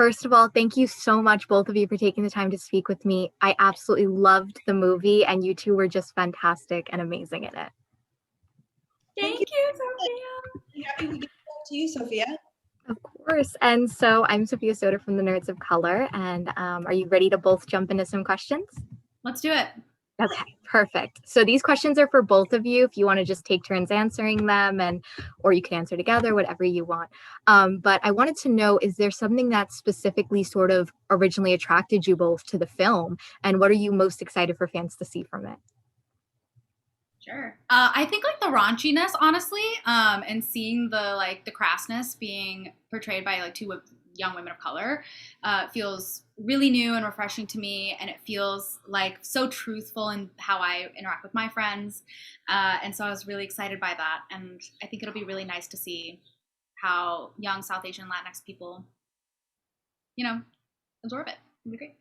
First of all, thank you so much, both of you, for taking the time to speak with me. I absolutely loved the movie, and you two were just fantastic and amazing in it. Thank you, Sophia. Happy we get to you, Sophia. Of course. And so I'm Sophia Soda from the Nerds of Color. And are you ready to both jump into some questions? Let's do it. Okay, perfect. So these questions are for both of you if you want to just take turns answering them, or you can answer together, whatever you want. But I wanted to know, is there something that specifically sort of originally attracted you both to the film? And what are you most excited for fans to see from it? Sure. I think like the raunchiness, honestly, and seeing the crassness being portrayed by like two young women of color feels really new and refreshing to me, and it feels like so truthful in how I interact with my friends, and so I was really excited by that, and I think it'll be really nice to see how young South Asian Latinx people, absorb it. It'll be great.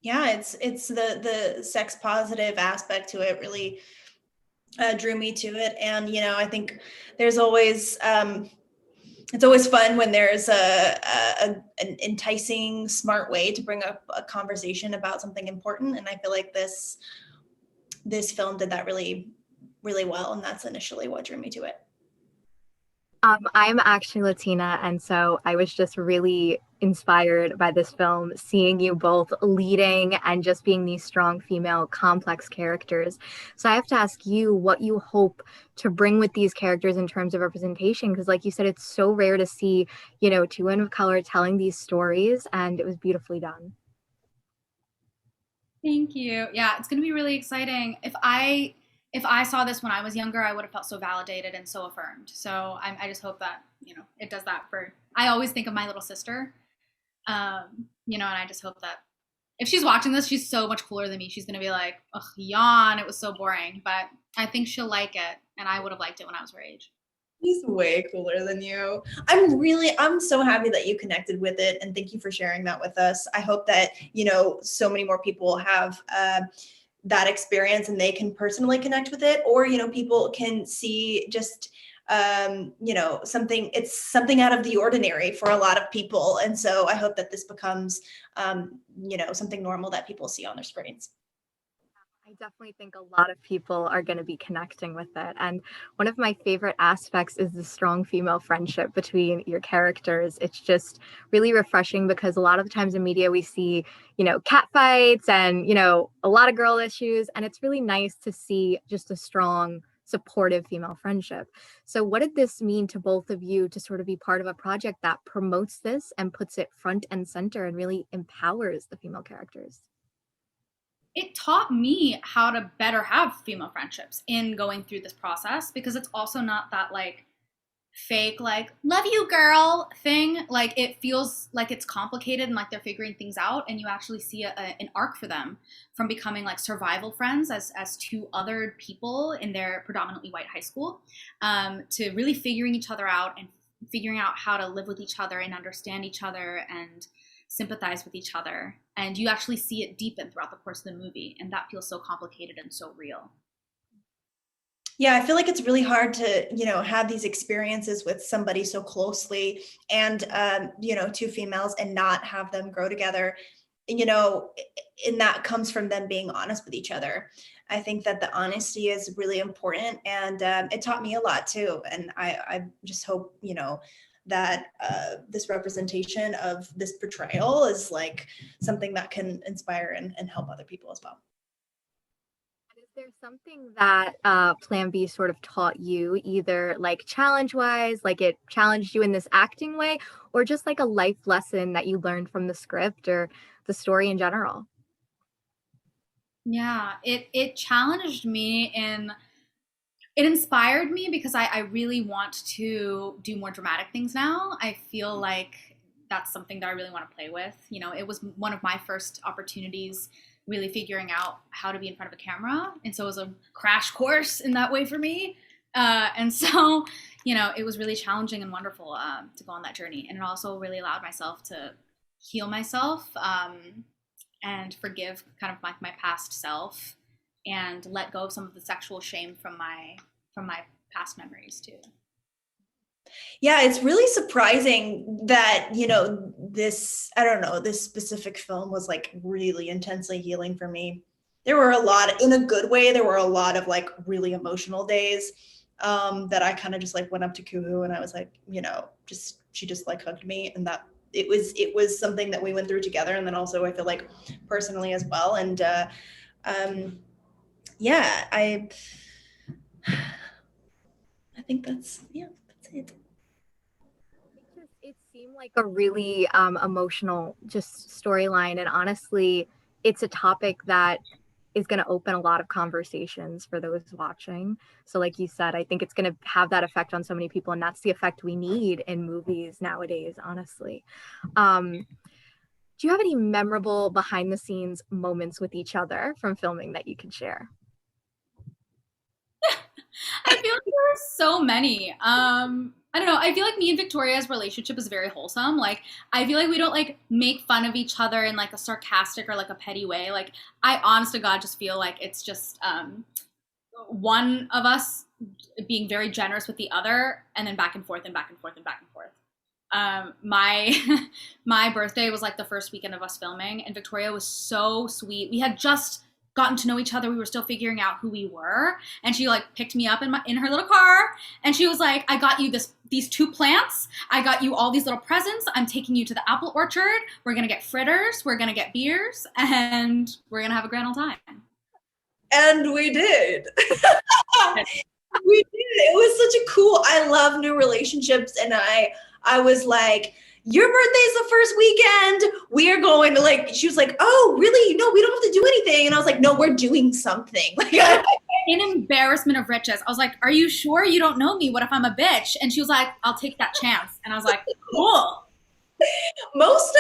Yeah, it's the sex positive aspect to it really drew me to it, and I think there's always it's always fun when there's an enticing, smart way to bring up a conversation about something important, and I feel like this film did that really, really well, and that's initially what drew me to it. I'm actually Latina, and so I was just really inspired by this film, seeing you both leading and just being these strong female complex characters. So I have to ask you what you hope to bring with these characters in terms of representation, because like you said, it's so rare to see, two women of color telling these stories, and it was beautifully done. Thank you. Yeah, it's going to be really exciting. If I saw this when I was younger, I would have felt so validated and so affirmed. So I just hope that, it does that I always think of my little sister, and I just hope that if she's watching this, she's so much cooler than me. She's going to be like, ugh, yawn, it was so boring. But I think she'll like it, and I would have liked it when I was her age. He's way cooler than you. I'm so happy that you connected with it, and thank you for sharing that with us. I hope that, so many more people have that experience and they can personally connect with it, or people can see just something out of the ordinary for a lot of people, and so I hope that this becomes something normal that people see on their screens. I definitely think a lot of people are going to be connecting with it. And one of my favorite aspects is the strong female friendship between your characters. It's just really refreshing, because a lot of the times in media we see, cat fights and, a lot of girl issues. And it's really nice to see just a strong, supportive female friendship. So what did this mean to both of you to sort of be part of a project that promotes this and puts it front and center and really empowers the female characters? It taught me how to better have female friendships in going through this process, because it's also not that like fake, like love you girl thing. Like it feels like it's complicated and like they're figuring things out, and you actually see an arc for them from becoming like survival friends as two other people in their predominantly white high school, to really figuring each other out and figuring out how to live with each other and understand each other and sympathize with each other, and you actually see it deepen throughout the course of the movie, and that feels so complicated and so real. Yeah, I feel like it's really hard to, have these experiences with somebody so closely, and, two females, and not have them grow together, and that comes from them being honest with each other. I think that the honesty is really important, and it taught me a lot too. And I just hope, that this representation of this portrayal is like something that can inspire and help other people as well. Is there something that Plan B sort of taught you, either like challenge-wise, like it challenged you in this acting way, or just like a life lesson that you learned from the script or the story in general? Yeah, it challenged me it inspired me, because I really want to do more dramatic things now. I feel like that's something that I really want to play with. It was one of my first opportunities really figuring out how to be in front of a camera. And so it was a crash course in that way for me. And so, it was really challenging and wonderful to go on that journey. And it also really allowed myself to heal myself and forgive kind of my past self, and let go of some of the sexual shame from my past memories too. Yeah, it's really surprising that, this, I don't know, this specific film was like really intensely healing for me. There were a lot, in a good way, there were a lot of like really emotional days that I kind of just like went up to Kuhoo and I was like, you know, just, she just like hugged me, and that it was something that we went through together. And then also I feel like personally as well. And yeah, I think that's, yeah, that's it. It seemed like a really emotional just storyline, and honestly, it's a topic that is going to open a lot of conversations for those watching. So, like you said, I think it's going to have that effect on so many people, and that's the effect we need in movies nowadays. Honestly, do you have any memorable behind the scenes moments with each other from filming that you can share? I feel like there are so many. I don't know. I feel like me and Victoria's relationship is very wholesome. Like, I feel like we don't like make fun of each other in like a sarcastic or like a petty way. Like, I honest to God just feel like it's just one of us being very generous with the other, and then back and forth and back and forth and back and forth. My my birthday was like the first weekend of us filming, and Victoria was so sweet. We had just gotten to know each other. We were still figuring out who we were, and she like picked me up in her little car, and she was like, "I got you these two plants. I got you all these little presents. I'm taking you to the apple orchard. We're gonna get fritters. We're gonna get beers, and we're gonna have a grand old time." And we did. We did. It was such a cool, I love new relationships. And I was like, your birthday's the first weekend. We are going to like, she was like, oh, really? No, we don't have to do anything. And I was like, no, we're doing something. Like, In embarrassment of riches, I was like, are you sure you don't know me? What if I'm a bitch? And she was like, I'll take that chance. And I was like, cool. most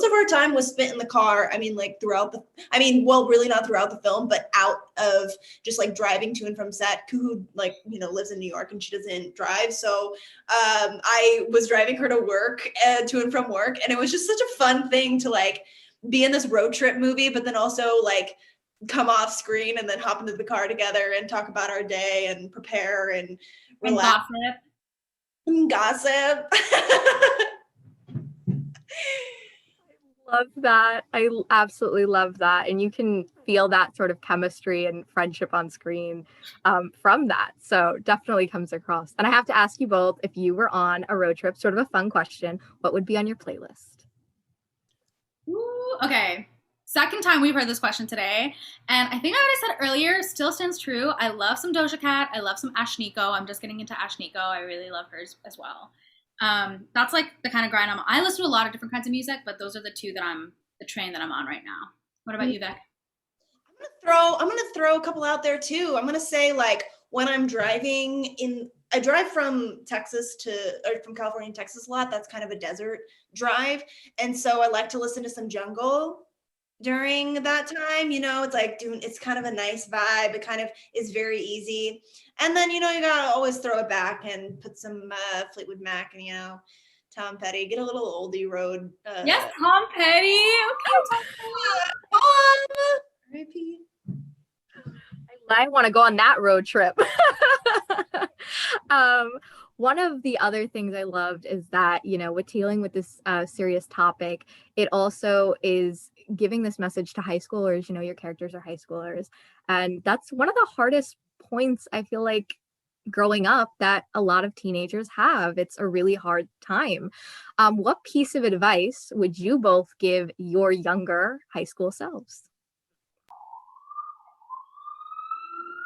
of our time was spent in the car. I mean, like throughout the, I mean, well, really not throughout the film, but out of just like driving to and from set. Kuhoo, like, you know, lives in New York and she doesn't drive. So I was driving her to work, to and from work. And it was just such a fun thing to like be in this road trip movie, but then also like come off screen and then hop into the car together and talk about our day and prepare and relax. And Gossip. Love that. I absolutely love that. And you can feel that sort of chemistry and friendship on screen from that. So definitely comes across. And I have to ask you both, if you were on a road trip, sort of a fun question, what would be on your playlist? Ooh, okay. Second time we've heard this question today. And I think I already said earlier, still stands true. I love some Doja Cat. I love some Ashnikko. I'm just getting into Ashnikko. I really love hers as well. That's like the kind of grind I'm on. I listen to a lot of different kinds of music, but those are the train that I'm on right now. What about you, Vic? I'm gonna throw a couple out there too. I'm gonna say like when I'm driving I drive from California to Texas a lot. That's kind of a desert drive. And so I like to listen to some jungle during that time. You know, it's kind of a nice vibe. It kind of is very easy. And then, you know, you gotta always throw it back and put some Fleetwood Mac and, you know, Tom Petty, get a little oldie road. Yes, Tom Petty. Okay, Tom R.I.P. I want to go on that road trip. One of the other things I loved is that, you know, with dealing with this serious topic, it also is giving this message to high schoolers. You know, your characters are high schoolers. And that's one of the hardest points, I feel like, growing up that a lot of teenagers have. It's a really hard time. What piece of advice would you both give your younger high school selves?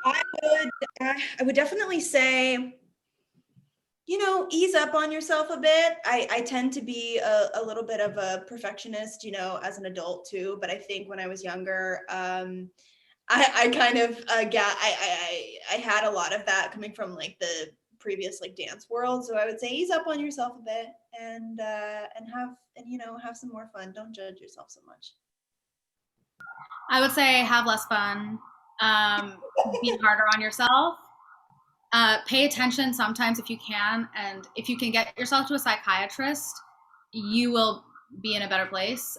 I would definitely say, you know, ease up on yourself a bit. I tend to be a little bit of a perfectionist, you know, as an adult too. But I think when I was younger, I kind of I had a lot of that coming from like the previous like dance world. So I would say ease up on yourself a bit and you know, have some more fun. Don't judge yourself so much. I would say have less fun. Be harder on yourself. Pay attention sometimes if you can, and if you can get yourself to a psychiatrist, you will be in a better place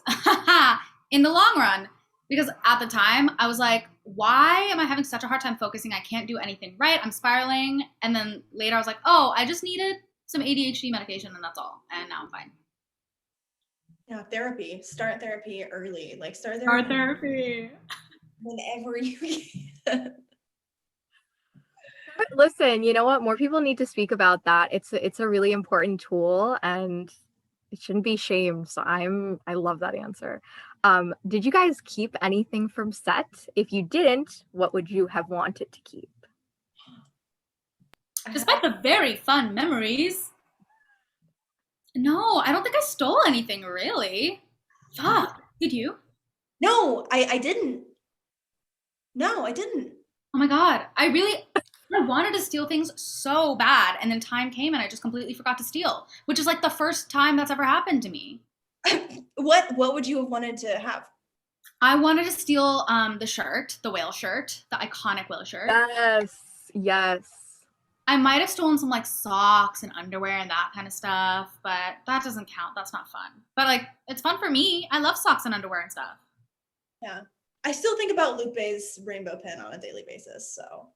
in the long run. Because at the time, I was like, why am I having such a hard time focusing? I can't do anything right. I'm spiraling. And then later I was like, oh, I just needed some ADHD medication and that's all. And now I'm fine. Yeah, therapy. Start therapy early. Like start Art therapy therapy. whenever you can. Listen, you know what? More people need to speak about that. It's a really important tool and it shouldn't be shamed. So I love that answer. Did you guys keep anything from set? If you didn't, what would you have wanted to keep? Despite the very fun memories. No, I don't think I stole anything really. Fuck. Did you? No, I didn't. No, I didn't. Oh my god. I wanted to steal things so bad, and then time came and I just completely forgot to steal, which is like the first time that's ever happened to me. What would you have wanted to have? I wanted to steal the shirt, the whale shirt, the iconic whale shirt. Yes, yes. I might have stolen some like socks and underwear and that kind of stuff, but that doesn't count. That's not fun. But like, it's fun for me. I love socks and underwear and stuff. Yeah. I still think about Lupe's rainbow pin on a daily basis, so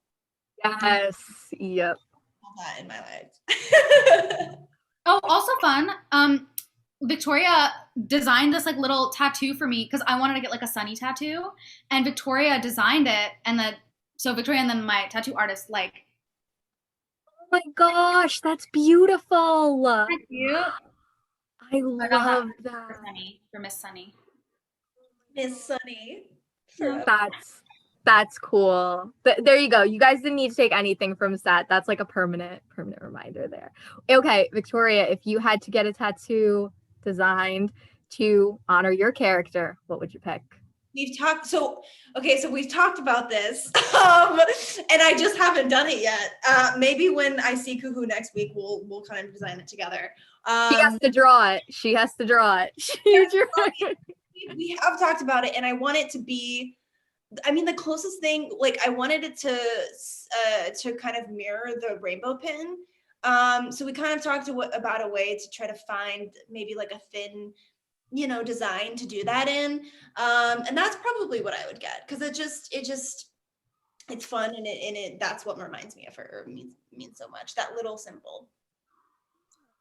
Yes, yep. all that in my life. Oh, also fun. Victoria designed this like little tattoo for me because I wanted to get like a sunny tattoo, and Victoria designed it, and so Victoria and then my tattoo artist like. Oh my gosh, that's beautiful. Thank you. I I got that love for that. Sunny, for Miss Sunny. Miss Sunny. Yeah. That's cool. There you go. You guys didn't need to take anything from set. That's like a permanent reminder there. Okay, Victoria, if you had to get a tattoo designed to honor your character, what would you pick? We've talked so we've talked about this. And I just haven't done it yet. Maybe when I see Kuhoo next week, we'll kind of design it together. She has to draw it. She has to draw it. We have talked about it, and I want it to be, I mean, the closest thing, like I wanted it to kind of mirror the rainbow pin. So we kind of talked about a way to try to find maybe like a thin, design to do that in. And that's probably what I would get, because it's fun, and it that's what reminds me of her, or means so much. That little symbol.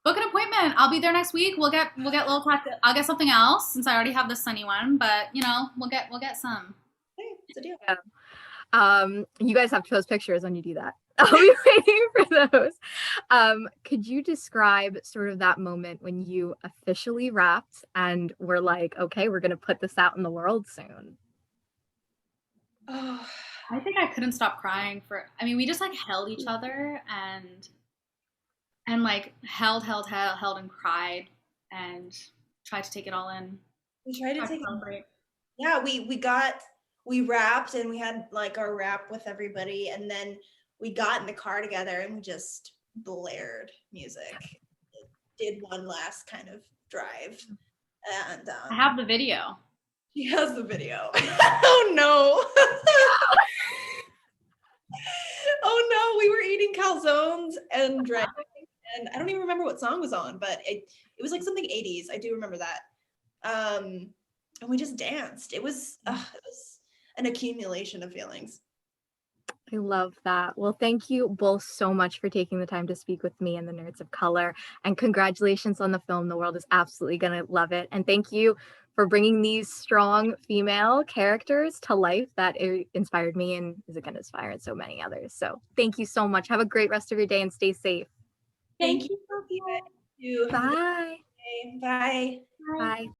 Book an appointment. I'll be there next week. We'll get little tattoo. I'll get something else since I already have the sunny one, but we'll get some. Hey, it's a deal. Yeah. You guys have to post pictures when you do that. I'll be waiting for those. Could you describe sort of that moment when you officially wrapped and were like, okay, we're gonna put this out in the world soon? Oh, I think I couldn't stop crying I mean, we just like held each other and like held and cried and tried to take it all in. we tried to Tried take to celebrate. Yeah, we wrapped, and we had like our wrap with everybody, and then we got in the car together and we just blared music. Did one last kind of drive, and I have the video. she has the video. Oh no. Oh no, we were eating calzones and drinking, and I don't even remember what song was on, but it was like something 80s. I do remember that. And we just danced. It was an accumulation of feelings. I love that. Well, thank you both so much for taking the time to speak with me and the Nerds of Color. And congratulations on the film. The world is absolutely going to love it. And thank you for bringing these strong female characters to life that inspired me and is going to inspire so many others. So thank you so much. Have a great rest of your day and stay safe. Thank you, Sophia. Bye. Bye. Bye.